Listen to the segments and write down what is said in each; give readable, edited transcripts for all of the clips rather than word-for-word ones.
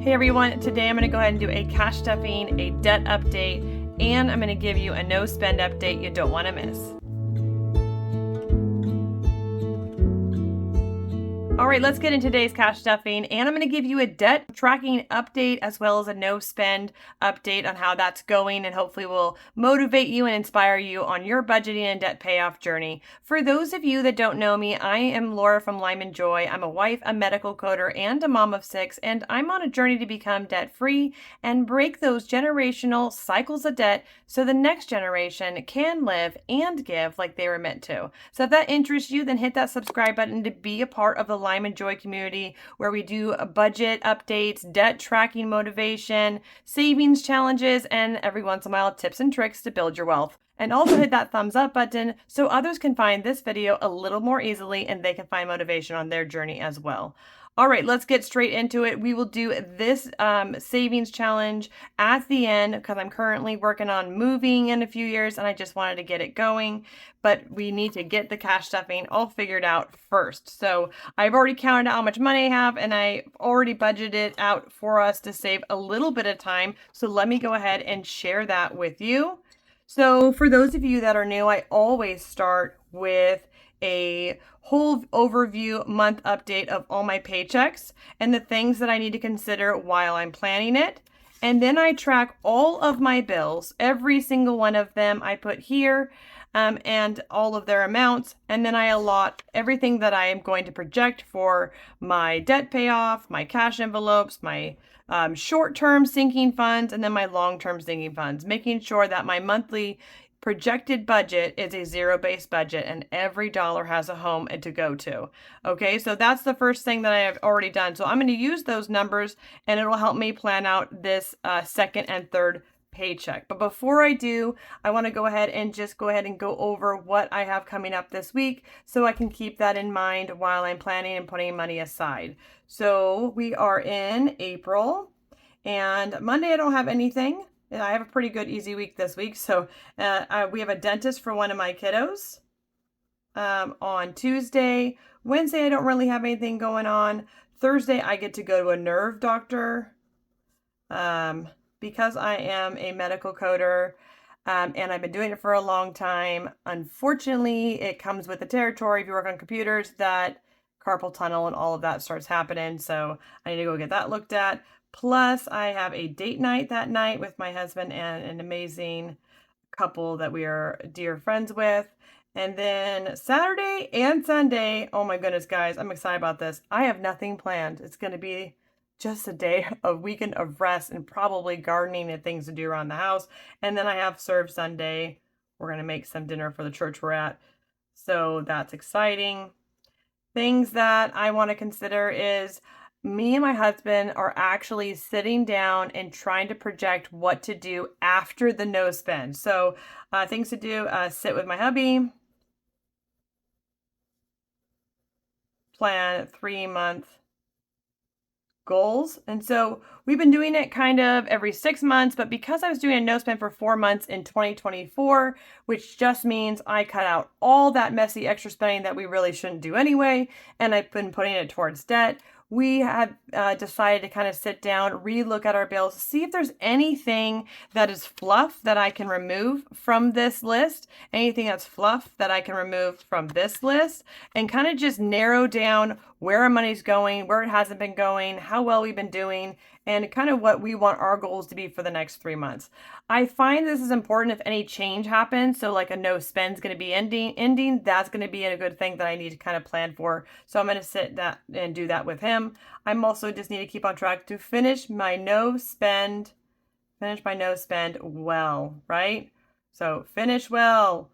Hey everyone, today I'm going to go ahead and do a cash stuffing, a debt update, and I'm going to give you a no spend update you don't want to miss. All right, let's get into today's cash stuffing, and I'm going to give you a debt tracking update as well as a no spend update on how that's going, and hopefully will motivate you and inspire you on your budgeting and debt payoff journey. For those of you that don't know me, I am Laura from LymanJoy. I'm a wife, a medical coder, and a mom of 6, and I'm on a journey to become debt free and break those generational cycles of debt so the next generation can live and give like they were meant to. So if that interests you, then hit that subscribe button to be a part of the LymanJoy community, where we do budget updates, debt tracking motivation, savings challenges, and every once in a while tips and tricks to build your wealth. And also hit that thumbs up button so others can find this video a little more easily and they can find motivation on their journey as well. All right, let's get straight into it. We will do this savings challenge at the end because I'm currently working on moving in a few years and I just wanted to get it going. But we need to get the cash stuffing all figured out first. So I've already counted out how much money I have and I already budgeted out for us to save a little bit of time. So let me go ahead and share that with you. So for those of you that are new, I always start with a whole overview month update of all my paychecks and the things that I need to consider while I'm planning it. And then I track all of my bills, every single one of them I put here, and all of their amounts. And then I allot everything that I am going to project for my debt payoff, my cash envelopes, my short-term sinking funds, and then my long-term sinking funds, making sure that my monthly projected budget is a zero-based budget and every dollar has a home to go to. Okay, so that's the first thing that I have already done. So I'm going to use those numbers and it will help me plan out this second and third paycheck. But before I do, I want to go ahead and go over what I have coming up this week so I can keep that in mind while I'm planning and putting money aside. So we are in April and Monday I don't have anything. I have a pretty good easy week this week. So we have a dentist for one of my kiddos on Tuesday. Wednesday, I don't really have anything going on. Thursday, I get to go to a nerve doctor because I am a medical coder and I've been doing it for a long time. Unfortunately, it comes with the territory if you work on computers that carpal tunnel and all of that starts happening. So I need to go get that looked at. Plus, I have a date night that night with my husband and an amazing couple that we are dear friends with. And then Saturday and Sunday, oh my goodness, guys, I'm excited about this. I have nothing planned. It's going to be just a weekend of rest and probably gardening and things to do around the house. And then I have Serve Sunday. We're going to make some dinner for the church we're at. So that's exciting. Things that I want to consider is me and my husband are actually sitting down and trying to project what to do after the no spend. So things to do, sit with my hubby, plan 3-month goals. And so we've been doing it kind of every 6 months, but because I was doing a no spend for 4 months in 2024, which just means I cut out all that messy extra spending that we really shouldn't do anyway, and I've been putting it towards debt, we have decided to kind of sit down, relook at our bills, see if there's anything that is fluff that I can remove from this list, anything that's fluff that I can remove from this list, and kind of just narrow down where our money's going, where it hasn't been going, how well we've been doing, and kind of what we want our goals to be for the next 3 months. I find this is important if any change happens. So like a no spend is going to be ending, that's going to be a good thing that I need to kind of plan for. So I'm going to sit that and do that with him. I'm also just need to keep on track to finish my no spend well, right? So finish well.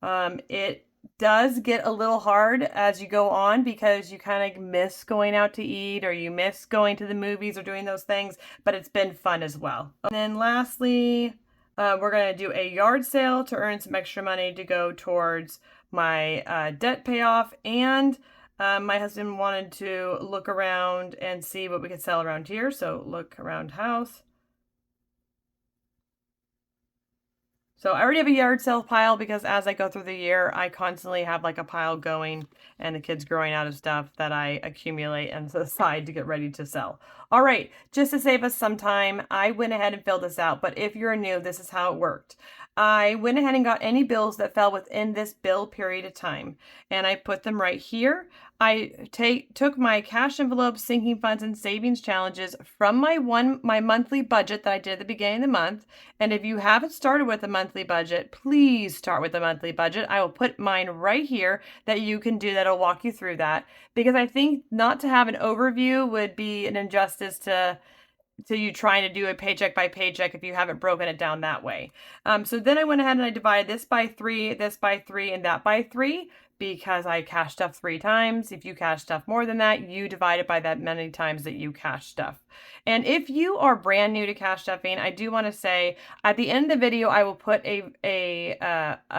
It does get a little hard as you go on because you kind of miss going out to eat or you miss going to the movies or doing those things, but it's been fun as well. And then lastly, we're going to do a yard sale to earn some extra money to go towards my debt payoff. And my husband wanted to look around and see what we could sell around here. So look around house. So I already have a yard sale pile because as I go through the year, I constantly have like a pile going and the kids growing out of stuff that I accumulate and set aside to get ready to sell. All right, just to save us some time, I went ahead and filled this out, but if you're new, this is how it worked. I went ahead and got any bills that fell within this bill period of time, and I put them right here. I took my cash envelopes, sinking funds, and savings challenges from my monthly budget that I did at the beginning of the month. And if you haven't started with a monthly budget, please start with a monthly budget. I will put mine right here that you can do that'll walk you through that, because I think not to have an overview would be an injustice to you trying to do a paycheck by paycheck if you haven't broken it down that way. So then I went ahead and I divided this by 3, this by 3, and that by 3 because I cash stuff 3 times. If you cash stuff more than that, you divide it by that many times that you cash stuff. And if you are brand new to cash stuffing, I do want to say at the end of the video, I will put a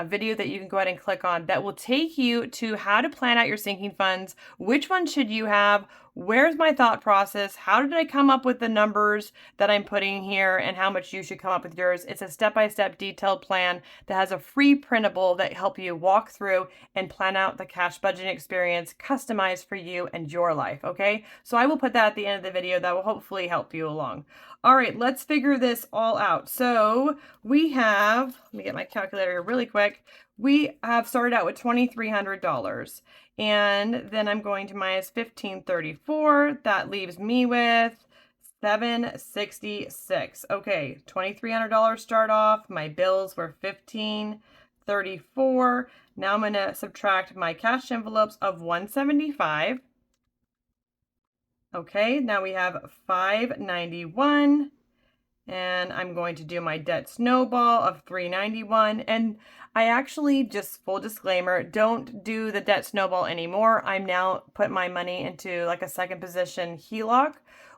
video that you can go ahead and click on that will take you to how to plan out your sinking funds. Which one should you have? Where's my thought process? How did I come up with the numbers that I'm putting here and how much you should come up with yours? It's a step-by-step detailed plan that has a free printable that help you walk through and plan out the cash budgeting experience customized for you and your life, okay? So I will put that at the end of the video that will hopefully help you along. All right, let's figure this all out. So we have, let me get my calculator here really quick. We have started out with $2,300. And then I'm going to minus 1,534. That leaves me with $766. Okay, $2,300 start off. My bills were $1,534. Now I'm going to subtract my cash envelopes of $175. Okay, now we have $591. And I'm going to do my debt snowball of $391. And I actually, just full disclaimer, don't do the debt snowball anymore. I'm now put my money into like a second position HELOC.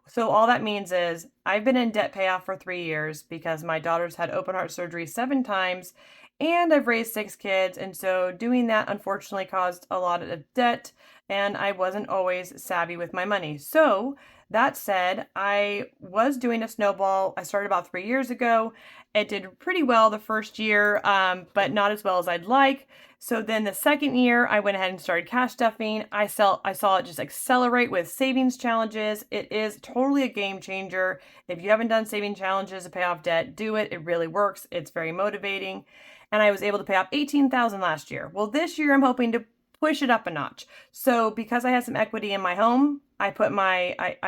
So all that means is I've been in debt payoff for 3 years because my daughter's had open heart surgery 7 times and I've raised 6 kids. And so doing that unfortunately caused a lot of debt and I wasn't always savvy with my money. So that said, I was doing a snowball. I started about 3 years ago. It did pretty well the first year, but not as well as I'd like. So then the second year, I went ahead and started cash stuffing. I saw it just accelerate with savings challenges. It is totally a game changer. If you haven't done saving challenges to pay off debt, do it. It really works. It's very motivating. And I was able to pay off $18,000 last year. Well, this year I'm hoping to push it up a notch. So because I had some equity in my home, I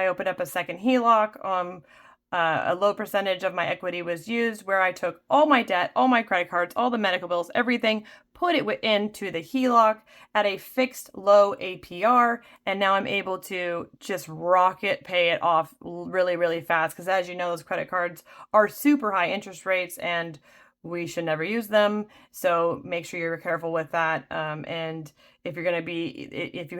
opened up a second HELOC. A low percentage of my equity was used where I took all my debt, all my credit cards, all the medical bills, everything, put it into the HELOC at a fixed low APR. And now I'm able to just rocket pay it off really, really fast. Because as you know, those credit cards are super high interest rates and we should never use them. So make sure you're careful with that. And if you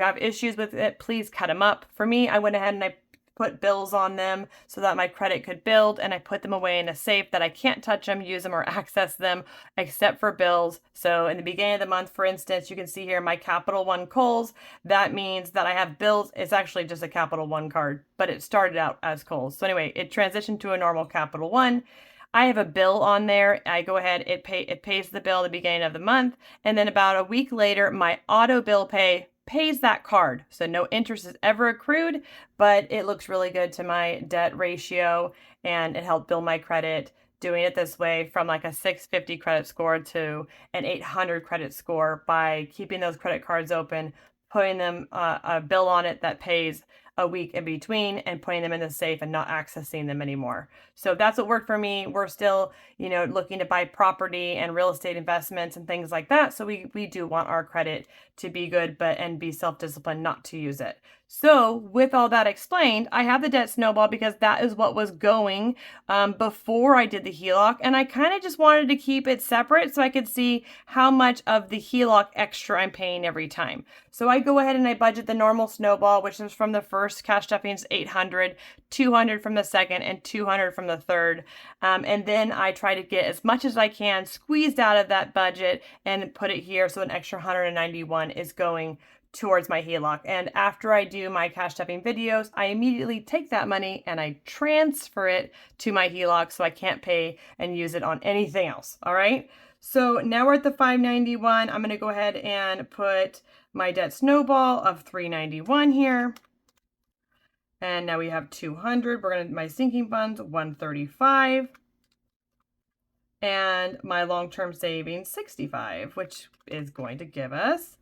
have issues with it, please cut them up. For me, I went ahead and I put bills on them so that my credit could build, and I put them away in a safe that I can't touch them, use them, or access them except for bills. So in the beginning of the month, for instance, you can see here my Capital One Kohl's. That means that I have bills. It's actually just a Capital One card, but it started out as Kohl's. So anyway, it transitioned to a normal Capital One. I have a bill on there. I go ahead, it pays the bill at the beginning of the month, and then about a week later, my auto bill pay pays that card. So no interest is ever accrued, but it looks really good to my debt ratio and it helped build my credit doing it this way from like a 650 credit score to an 800 credit score by keeping those credit cards open, putting them a bill on it that pays a week in between and putting them in the safe and not accessing them anymore. So that's what worked for me. We're still, looking to buy property and real estate investments and things like that. So we do want our credit to be good, and be self-disciplined not to use it. So with all that explained, I have the debt snowball because that is what was going before I did the HELOC. And I kind of just wanted to keep it separate so I could see how much of the HELOC extra I'm paying every time. So I go ahead and I budget the normal snowball, which is from the first cash stuffing is $800, $200 from the second, and $200 from the third. And then I try to get as much as I can squeezed out of that budget and put it here. So an extra $191 is going towards my HELOC. And after I do my cash stuffing videos, I immediately take that money and I transfer it to my HELOC so I can't pay and use it on anything else. All right. So now we're at the $591. I'm going to go ahead and put my debt snowball of $391 here. And now we have 200. We're going to, my sinking funds, 135. And my long-term savings, 65, which is going to give us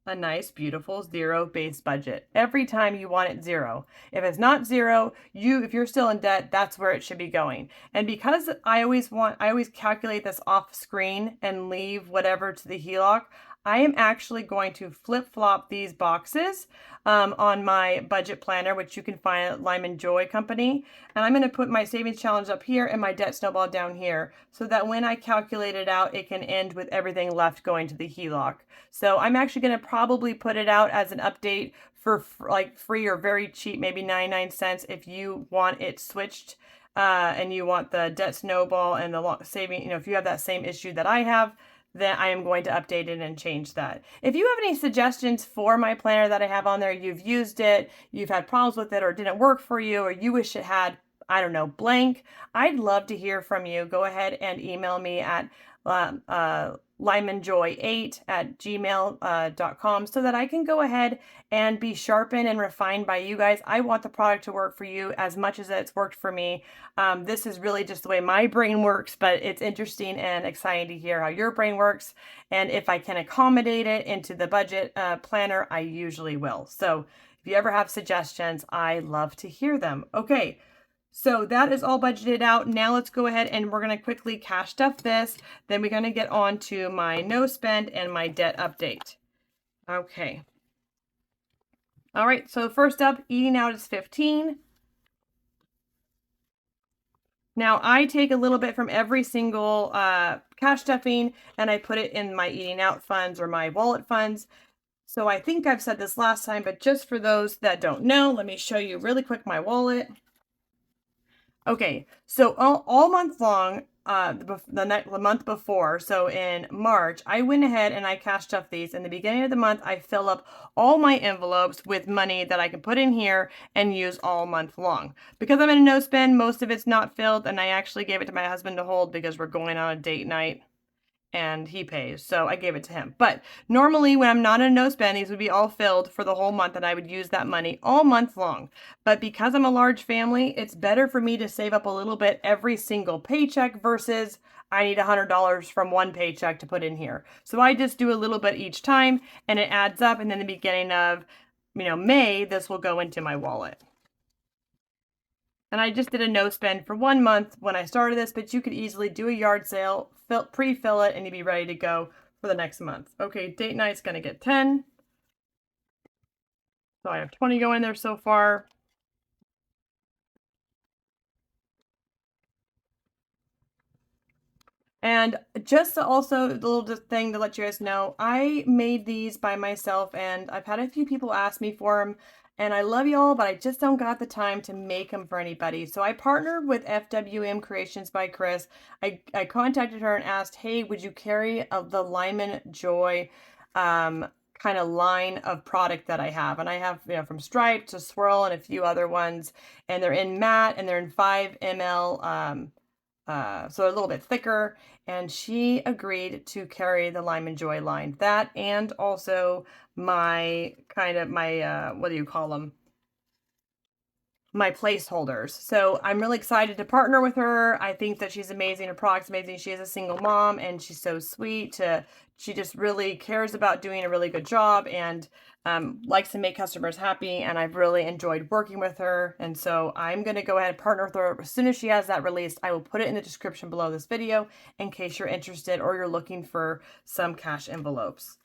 a nice, beautiful zero-based budget. Every time you want it zero. If it's not zero, if you're still in debt, that's where it should be going. And because I always calculate this off screen and leave whatever to the HELOC, I am actually going to flip-flop these boxes on my budget planner, which you can find at LymanJoy company. And I'm going to put my savings challenge up here and my debt snowball down here so that when I calculate it out, it can end with everything left going to the HELOC. So I'm actually going to probably put it out as an update for like free or very cheap, maybe 99 cents if you want it switched and you want the debt snowball and the saving, if you have that same issue that I have, then I am going to update it and change that. If you have any suggestions for my planner that I have on there, you've used it, you've had problems with it, or it didn't work for you, or you wish it had, I don't know, blank, I'd love to hear from you. Go ahead and email me at LymanJoy8@gmail.com so that I can go ahead and be sharpened and refined by you guys. I want the product to work for you as much as it's worked for me. This is really just the way my brain works, but it's interesting and exciting to hear how your brain works. And if I can accommodate it into the budget planner, I usually will. So if you ever have suggestions, I love to hear them. Okay. So that is all budgeted out. Now let's go ahead and we're going to quickly cash stuff this. Then we're going to get on to my no spend and my debt update. Okay. All right. So first up, eating out is 15. Now I take a little bit from every single cash stuffing and I put it in my eating out funds or my wallet funds. So I think I've said this last time, but just for those that don't know, let me show you really quick my wallet. Okay, so all month long, the month before, so in March, I went ahead and I cashed stuffed these. In the beginning of the month, I fill up all my envelopes with money that I can put in here and use all month long. Because I'm in a no spend, most of it's not filled, and I actually gave it to my husband to hold because we're going on a date night and he pays, so I gave it to him. But normally when I'm not in a no spend, these would be all filled for the whole month and I would use that money all month long. But because I'm a large family, it's better for me to save up a little bit every single paycheck versus I need $100 from one paycheck to put in here. So I just do a little bit each time and it adds up, and then the beginning of May, this will go into my wallet. And I just did a no spend for 1 month when I started this, but you could easily do a yard sale, pre-fill it, and you'd be ready to go for the next month. Okay, date night's gonna get 10. So I have 20 going there so far. And just also a little thing to let you guys know, I made these by myself and I've had a few people ask me for them. And I love y'all, but I just don't got the time to make them for anybody. So I partnered with FWM Creations by Chris. I contacted her and asked, hey, would you carry the LymanJoy kind of line of product that I have? And I have, from Stripe to Swirl and a few other ones. And they're in matte and they're in 5 ml. So a little bit thicker, and she agreed to carry the LymanJoy line. That and also my what do you call them? My placeholders. So I'm really excited to partner with her. I think that she's amazing. Her product's amazing. She is a single mom and she's so sweet. She just really cares about doing a really good job and likes to make customers happy. And I've really enjoyed working with her. And so I'm going to go ahead and partner with her. As soon as she has that released, I will put it in the description below this video in case you're interested or you're looking for some cash envelopes.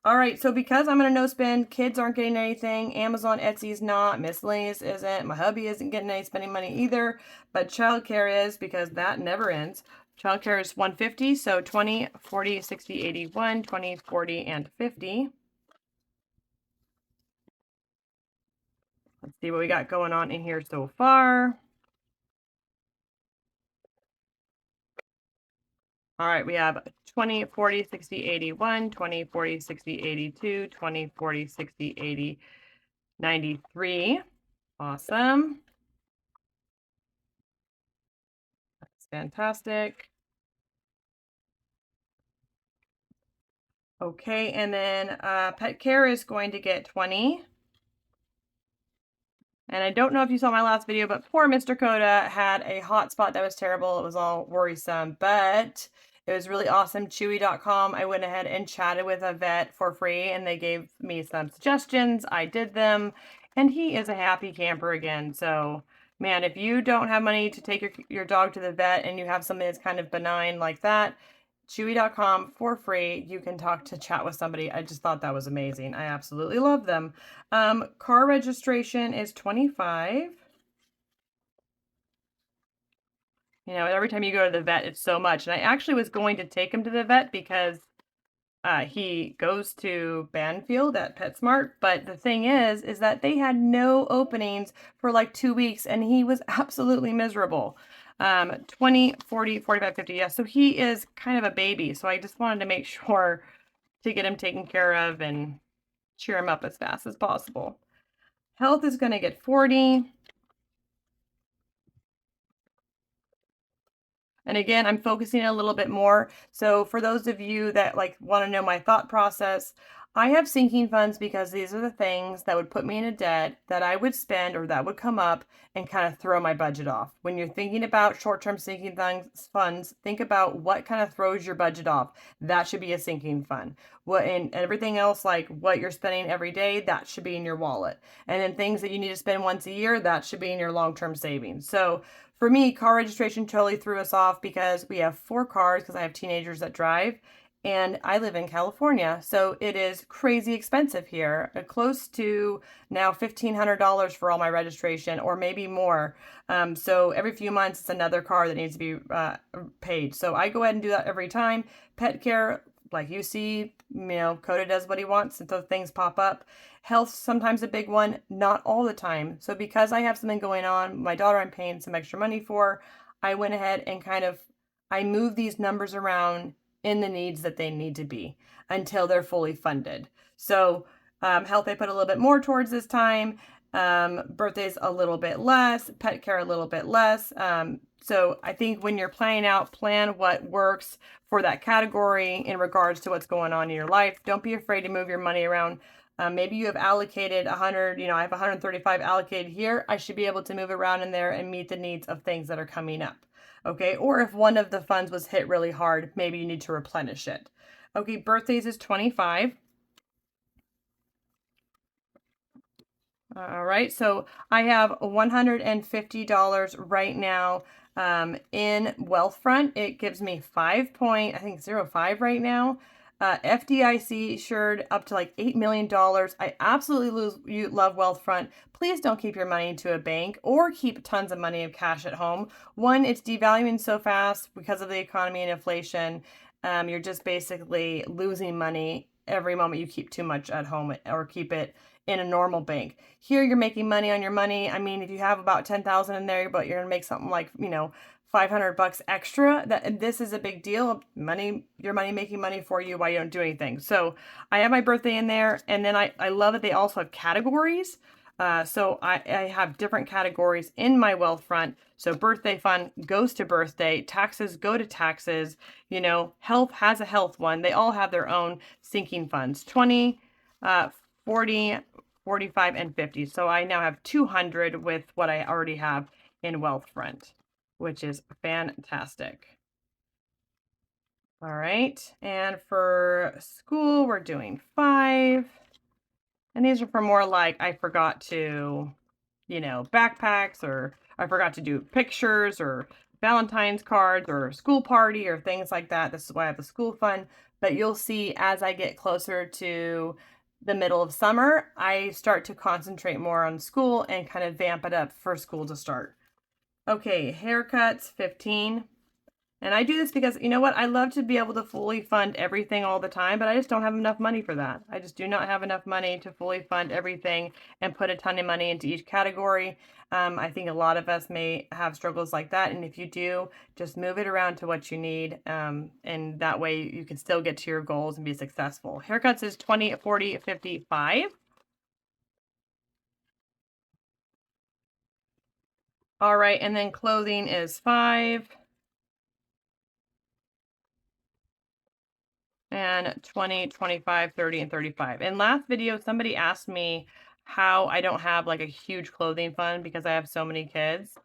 All right, so because I'm in a no spend, kids aren't getting anything. Amazon, Etsy's not. Miscellaneous isn't. My hubby isn't getting any spending money either. But childcare is, because that never ends. Childcare is $150, so 20, 40, 60, 81, 20, 40, and 50. Let's see what we got going on in here so far. All right, we have 20, 40, 60, 81, 20, 40, 60, 82, 20, 40, 60, 80, 93. Awesome. That's fantastic. Okay, and then pet care is going to get 20. And I don't know if you saw my last video, but poor Mr. Coda had a hot spot that was terrible. It was all worrisome, but it was really awesome. Chewy.com. I went ahead and chatted with a vet for free and they gave me some suggestions. I did them and he is a happy camper again. So, man, if you don't have money to take your dog to the vet and you have something that's kind of benign like that, Chewy.com for free. You can chat with somebody. I just thought that was amazing. I absolutely love them. Car registration is 25. You know, every time you go to the vet, it's so much. And I actually was going to take him to the vet because he goes to Banfield at PetSmart. But the thing is that they had no openings for like 2 weeks and he was absolutely miserable. 20, 40, 45, 50. Yeah, so he is kind of a baby. So I just wanted to make sure to get him taken care of and cheer him up as fast as possible. Health is going to get 40. And again, I'm focusing a little bit more. So for those of you that like want to know my thought process, I have sinking funds because these are the things that would put me in a debt that I would spend or that would come up and kind of throw my budget off. When you're thinking about short-term sinking funds, think about what kind of throws your budget off. That should be a sinking fund. What and everything else like what you're spending every day, that should be in your wallet. And then things that you need to spend once a year, that should be in your long-term savings. So for me, car registration totally threw us off because we have 4 cars because I have teenagers that drive and I live in California. So it is crazy expensive here, close to now $1,500 for all my registration or maybe more. So every few months, it's another car that needs to be paid. So I go ahead and do that every time. Pet care, like you see, you know, Coda does what he wants until things pop up. Health, sometimes a big one, not all the time. So because I have something going on, my daughter I'm paying some extra money for, I went ahead and I moved these numbers around in the needs that they need to be until they're fully funded. So health I put a little bit more towards this time. Birthdays a little bit less, pet care a little bit less. So I think when you're planning out, plan what works for that category in regards to what's going on in your life. Don't be afraid to move your money around. Maybe you have allocated 100, you know, I have 135 allocated here. I should be able to move around in there and meet the needs of things that are coming up. Okay, or if one of the funds was hit really hard, maybe you need to replenish it. Okay, birthdays is 25. All right, so I have $150 right now in Wealthfront. It gives me 5.05 right now. FDIC insured up to like $8 million. I absolutely love Wealthfront. Please don't keep your money into a bank or keep tons of money of cash at home. One, it's devaluing so fast because of the economy and inflation. You're just basically losing money every moment you keep too much at home or keep it in a normal bank. Here you're making money on your money. I mean, if you have about 10,000 in there, but you're gonna make something like, you know, $500 extra, this is a big deal. Your money making money for you while you don't do anything. So I have my birthday in there, and then I love that they also have categories. So I have different categories in my Wealthfront. So birthday fund goes to birthday, taxes go to taxes, you know, health has a health one. They all have their own sinking funds, 20, 40, 45, and 50. So I now have 200 with what I already have in Wealthfront, which is fantastic. All right, and for school, we're doing 5. And these are for more like I forgot to, you know, backpacks, or I forgot to do pictures or Valentine's cards or school party or things like that. This is why I have the school fund. But you'll see as I get closer to the middle of summer, I start to concentrate more on school and kind of vamp it up for school to start. Okay, haircuts, 15. And I do this because, you know what, I love to be able to fully fund everything all the time, but I just don't have enough money for that. I just do not have enough money to fully fund everything and put a ton of money into each category. I think a lot of us may have struggles like that. And if you do, just move it around to what you need. And that way you can still get to your goals and be successful. Haircuts is 20, 40, 55. All right, and then clothing is 5. and 20, 25, 30, and 35. In last video, somebody asked me how I don't have like a huge clothing fund because I have so many kids.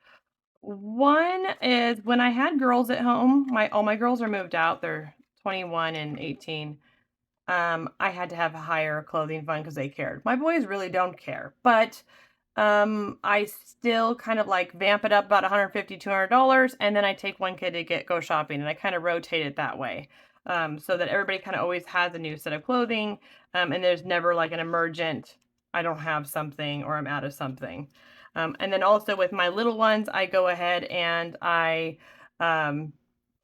One is when I had girls at home, all my girls are moved out. They're 21 and 18. I had to have a higher clothing fund because they cared. My boys really don't care, but I still kind of like vamp it up about $150, $200, and then I take one kid to go shopping, and I kind of rotate it that way. So that everybody kind of always has a new set of clothing, and there's never like an emergent, I don't have something or I'm out of something. And then also with my little ones, I go ahead and I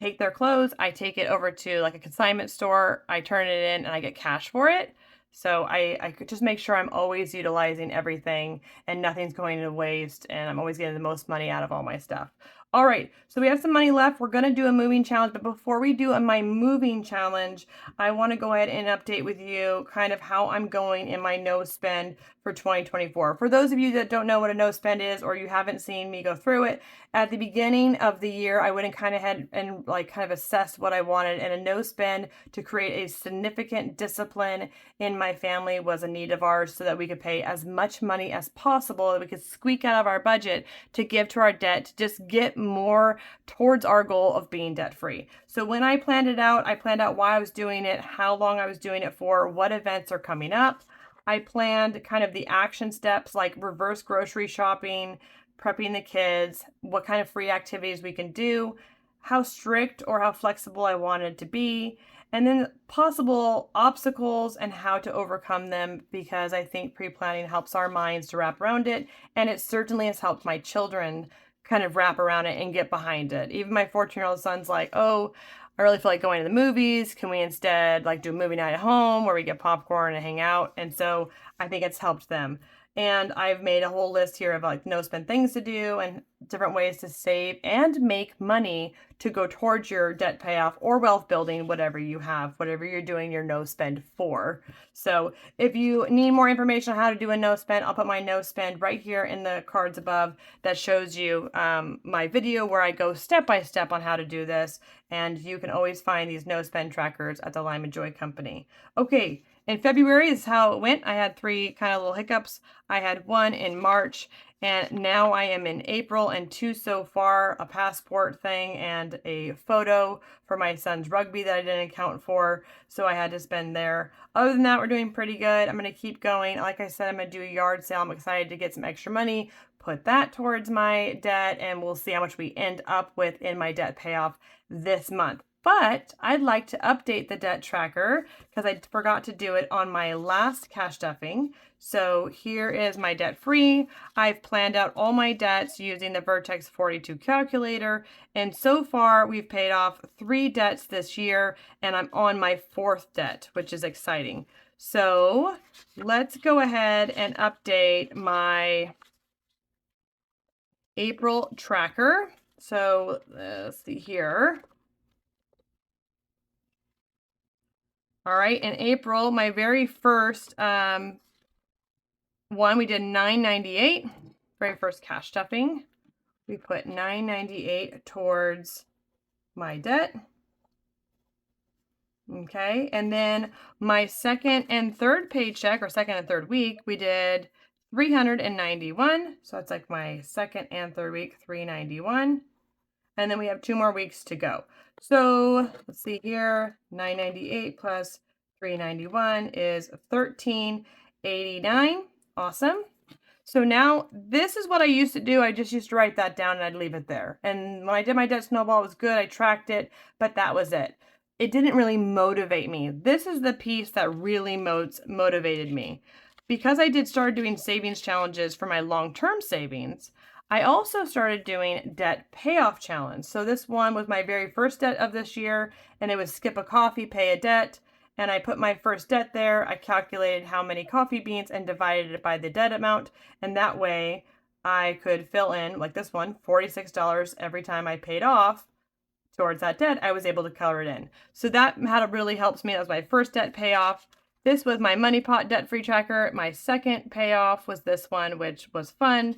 take their clothes, I take it over to like a consignment store, I turn it in, and I get cash for it. So I could just make sure I'm always utilizing everything and nothing's going to waste, and I'm always getting the most money out of all my stuff. All right, so we have some money left. We're gonna do a moving challenge, but before we do my moving challenge, I wanna go ahead and update with you kind of how I'm going in my no spend for 2024. For those of you that don't know what a no spend is, or you haven't seen me go through it, at the beginning of the year, I went and kind of assessed what I wanted, and a no spend to create a significant discipline in my family was a need of ours, so that we could pay as much money as possible, that we could squeak out of our budget to give to our debt, to just get more towards our goal of being debt free. So when I planned it out, I planned out why I was doing it, how long I was doing it for, what events are coming up. I planned kind of the action steps like reverse grocery shopping, prepping the kids, what kind of free activities we can do, how strict or how flexible I wanted to be, and then possible obstacles and how to overcome them, because I think pre-planning helps our minds to wrap around it, and it certainly has helped my children kind of wrap around it and get behind it. Even my 14-year-old son's like, oh, I really feel like going to the movies. Can we instead like do a movie night at home where we get popcorn and hang out? And so I think it's helped them. And I've made a whole list here of like no spend things to do and different ways to save and make money to go towards your debt payoff or wealth building, whatever you have, whatever you're doing your no spend for. So if you need more information on how to do a no spend, I'll put my no spend right here in the cards above that shows you my video where I go step by step on how to do this. And you can always find these no spend trackers at the LymanJoy company. Okay. In February is how it went. I had 3 kind of little hiccups. I had 1 in March, and now I am in April, and 2 so far, a passport thing and a photo for my son's rugby that I didn't account for, so I had to spend there. Other than that, we're doing pretty good. I'm going to keep going. Like I said, I'm going to do a yard sale. I'm excited to get some extra money, put that towards my debt, and we'll see how much we end up with in my debt payoff this month. But I'd like to update the debt tracker because I forgot to do it on my last cash stuffing. So here is my debt free. I've planned out all my debts using the Vertex 42 calculator. And so far we've paid off 3 debts this year, and I'm on my 4th debt, which is exciting. So let's go ahead and update my April tracker. So let's see here. All right, in April, my very first one, we did $9.98, very first cash stuffing. We put $9.98 towards my debt. Okay, and then my second and third paycheck, or second and third week, we did $391. So it's like my second and third week, $391. And then we have 2 more weeks to go. So let's see here, $9.98 plus $391 is $13.89. Awesome. So now this is what I used to do. I just used to write that down and I'd leave it there. And when I did my debt snowball, it was good. I tracked it, but that was it. It didn't really motivate me. This is the piece that really motivated me. Because I started doing savings challenges for my long-term savings, I also started doing debt payoff challenge. So this one was my very first debt of this year, and it was skip a coffee, pay a debt. And I put my first debt there. I calculated how many coffee beans and divided it by the debt amount. And that way I could fill in, like this one, $46 every time I paid off towards that debt. I was able to color it in. So that had really helped me. That was my first debt payoff. This was my Money Pot debt-free tracker. My second payoff was this one, which was fun.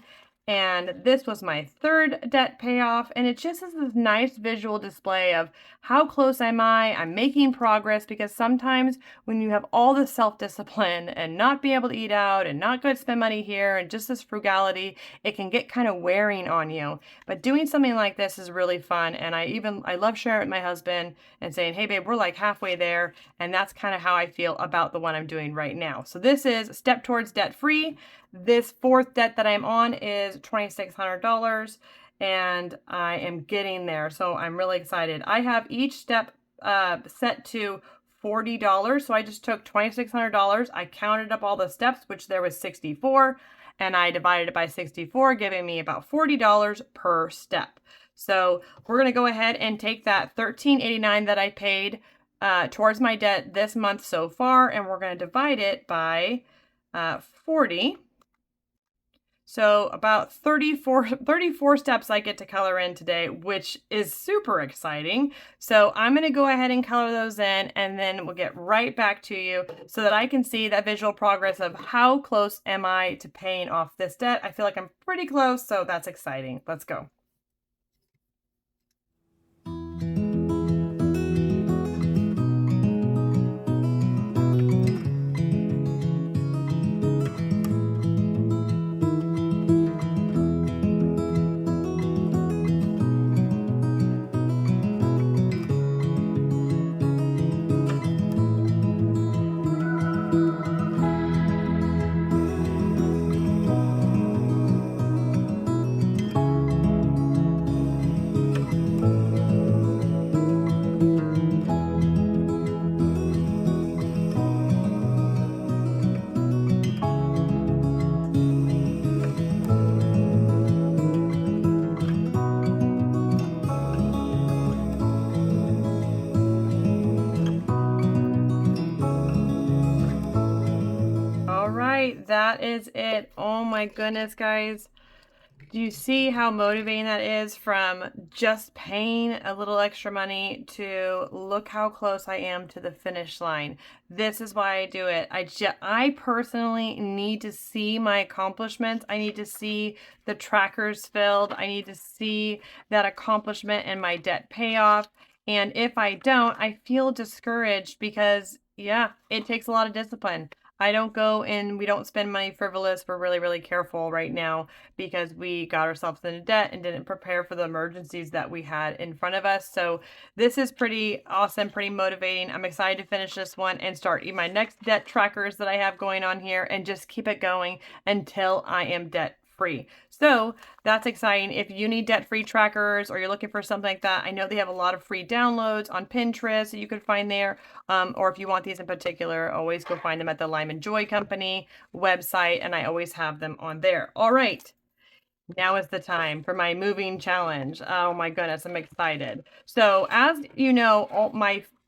And this was my third debt payoff. And it just is this nice visual display of how close am I? I'm making progress, because sometimes when you have all this self-discipline and not be able to eat out and not go spend money here and just this frugality, it can get kind of wearing on you. But doing something like this is really fun. And I love sharing it with my husband and saying, hey babe, we're like halfway there. And that's kind of how I feel about the one I'm doing right now. So this is Step Towards Debt Free. This fourth debt that I'm on is $2,600, and I am getting there. So I'm really excited. I have each step set to $40. So I just took $2,600. I counted up all the steps, which there was 64, and I divided it by 64, giving me about $40 per step. So we're going to go ahead and take that $13.89 that I paid towards my debt this month so far, and we're going to divide it by 40. So about 34 steps I get to color in today, which is super exciting. So I'm going to go ahead and color those in, and then we'll get right back to you so that I can see that visual progress of how close am I to paying off this debt. I feel like I'm pretty close, so that's exciting. Let's go. All right, that is it. Oh my goodness, guys. Do you see how motivating that is, from just paying a little extra money to look how close I am to the finish line? This is why I do it. I personally need to see my accomplishments. I need to see the trackers filled. I need to see that accomplishment and my debt payoff. And if I don't, I feel discouraged because, yeah, it takes a lot of discipline. I don't go and we don't spend money frivolous. We're really, really careful right now because we got ourselves into debt and didn't prepare for the emergencies that we had in front of us. So this is pretty awesome, pretty motivating. I'm excited to finish this one and start my next debt trackers that I have going on here and just keep it going until I am debt free. So that's exciting. If you need debt-free trackers or you're looking for something like that, I know they have a lot of free downloads on Pinterest that you could find there. Or if you want these in particular, always go find them at the LymanJoy company website, and I always have them on there. All right. Now is the time for my moving challenge. Oh my goodness, I'm excited. So as you know,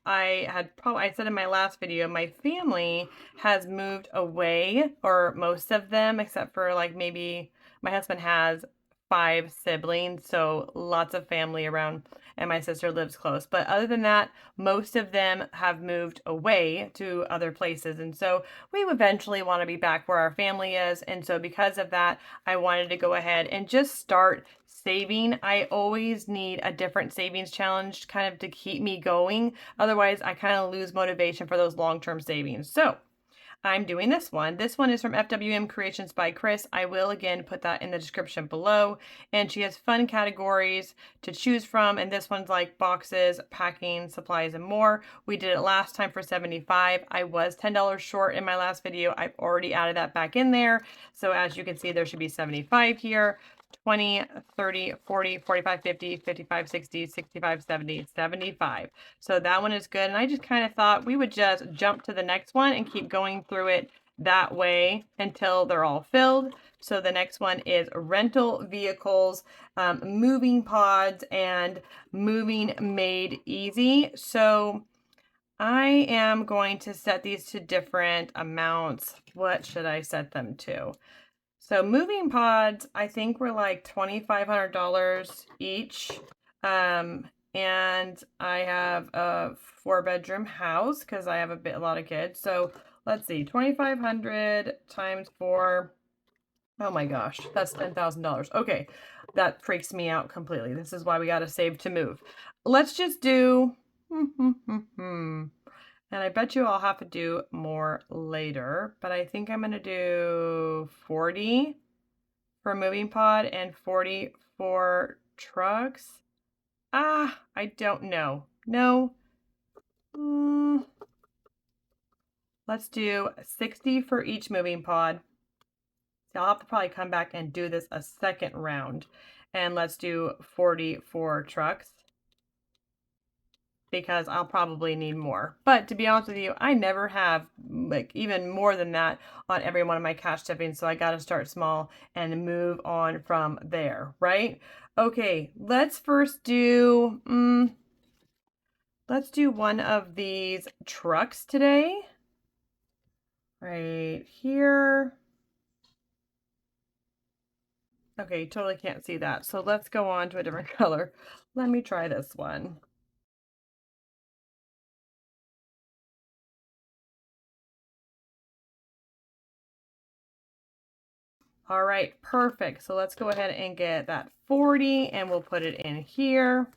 I said in my last video, my family has moved away, or most of them, except for like maybe my husband has 5 siblings, so lots of family around, and my sister lives close. But other than that, most of them have moved away to other places. And so we eventually want to be back where our family is. And so because of that, I wanted to go ahead and just start saving. I always need a different savings challenge kind of to keep me going. Otherwise, I kind of lose motivation for those long-term savings. So I'm doing this one. This one is from FWM Creations by Chris. I will again put that in the description below. And she has fun categories to choose from. And this one's like boxes, packing, supplies, and more. We did it last time for $75. I was $10 short in my last video. I've already added that back in there. So as you can see, there should be 75 here. 20, 30, 40, 45, 50, 55, 60, 65, 70, 75. So that one is good. And I just kind of thought we would just jump to the next one and keep going through it that way until they're all filled. So the next one is rental vehicles, moving pods, and moving made easy. So I am going to set these to different amounts. What should I set them to? So moving pods, I think were like $2,500 each. And I have a 4-bedroom house because I have a lot of kids. So let's see, 2,500 times 4. Oh my gosh, that's $10,000. Okay, that freaks me out completely. This is why we got to save to move. Let's just do, and I bet you I'll have to do more later, but I think I'm going to do 40 for moving pod and 40 for trucks. I don't know. No. Let's do 60 for each moving pod. So I'll have to probably come back and do this a second round. And let's do 40 for trucks, because I'll probably need more. But to be honest with you, I never have like even more than that on every one of my cash stuffings. So I got to start small and move on from there, right? Okay, let's first do, let's do one of these trucks today. Right here. Okay, you totally can't see that. So let's go on to a different color. Let me try this one. All right, perfect. So let's go ahead and get that 40 and we'll put it in here.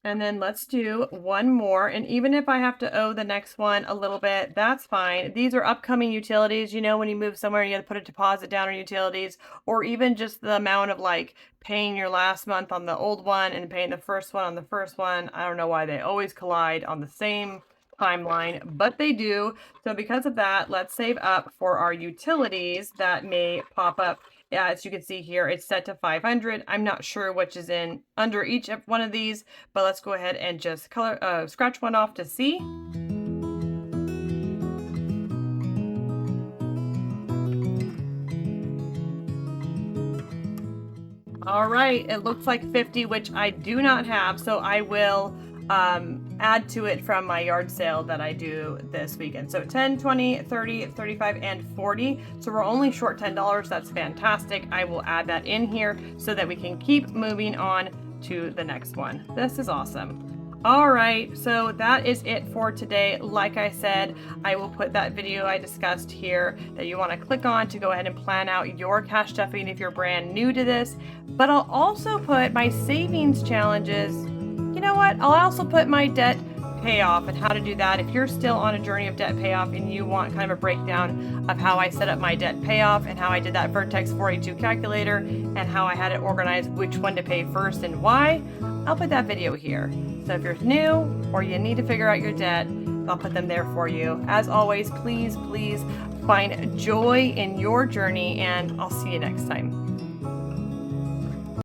And then let's do one more. And even if I have to owe the next one a little bit, that's fine. These are upcoming utilities. You know, when you move somewhere, you got to put a deposit down on utilities, or even just the amount of like paying your last month on the old one and paying the first one on the first one. I don't know why they always collide on the same timeline, but they do. So because of that, let's save up for our utilities that may pop up. As you can see here, it's set to 500. I'm not sure which is in under each one of these, but let's go ahead and just scratch one off to see. All right, it looks like 50, which I do not have, so I will add to it from my yard sale that I do this weekend. So 10, 20, 30, 35, and 40. So we're only short $10. That's fantastic. I will add that in here so that we can keep moving on to the next one. This is awesome. All right, so that is it for today. Like I said, I will put that video I discussed here that you want to click on to go ahead and plan out your cash stuffing if you're brand new to this. But I'll also put my savings challenges. You know what? I'll also put my debt payoff and how to do that. If you're still on a journey of debt payoff and you want kind of a breakdown of how I set up my debt payoff and how I did that Vertex 482 calculator and how I had it organized which one to pay first and why, I'll put that video here. So if you're new or you need to figure out your debt, I'll put them there for you. As always, please find joy in your journey, and I'll see you next time.